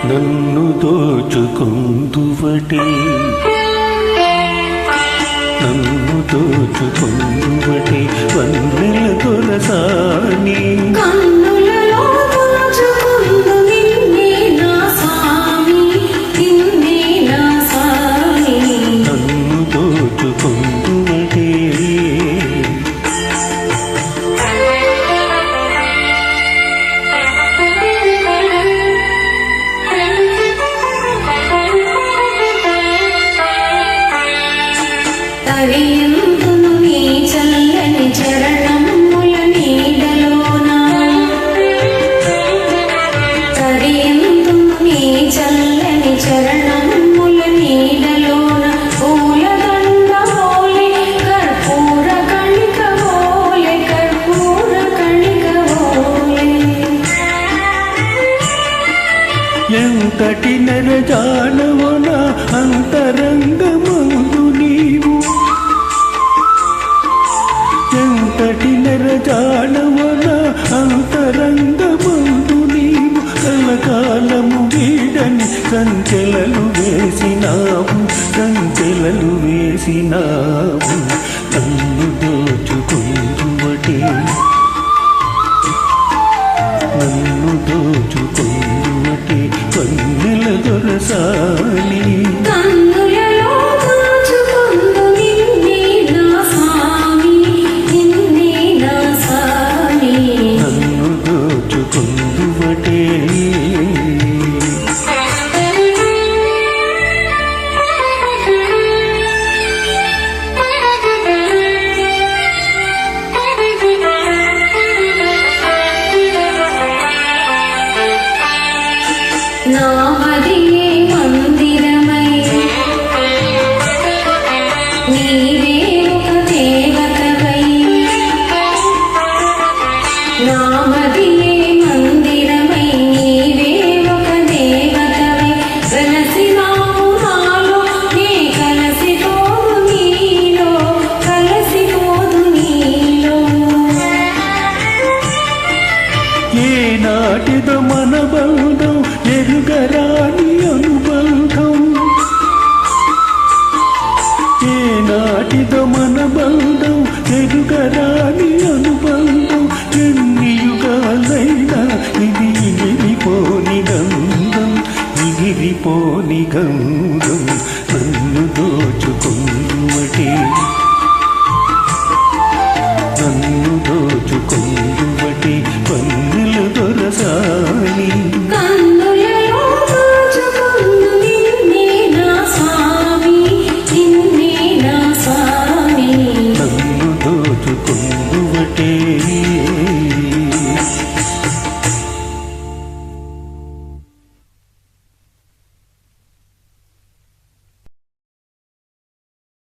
నన్ను దోచుకుందువటే నన్ను దోచుకుందువటే వన్నెల దొరసాని కన్నులలో దోచుకుందు నిన్నే నా స్వామి నిన్నే నా స్వామి నన్ను దోచుకుందువటే తరియందును నీ చల్లని చరణముల నీడలోన తరియందును నీ చల్లని చరణముల నీడలోన పూలదండ ఓలే కర్పూర కణిక ఓలే కర్పూర కణిక ఓలే ఎంతటి నెరజానవన అంతరంగమందు నీవు ఎంతటి నెరజానవన అంతరంగమందు నీవు కలకాలము వీడని సంచెలలు వేసినావు సంచెలలు వేసినావు నన్ను దోచుకుందువటే నన్ను దోచుకుందువటే వన్నెల దొరసాని కన్నులలో దోచుకుందు నిన్నే నా స్వామి నిన్నే నా స్వామి నన్ను దోచుకుందువటే నా మదియే మందిరమై నీవే ఒక దేవతవై నా మదియే మందిరమై నీవే ఒక దేవతవై వెలసినావు నాలో నే కలసిపోదు నీలో కలసిపోదు నీలో ఏనాటిదో మన బంధం ఎరుగరాని అనుబంధం ఏనాటిదో మన బంధం ఎరుగరాని అనుబంధం ఎన్ని యుగాలైనా ఇది ఎగిరిపోని గంధం ఎగిరిపోని గంధం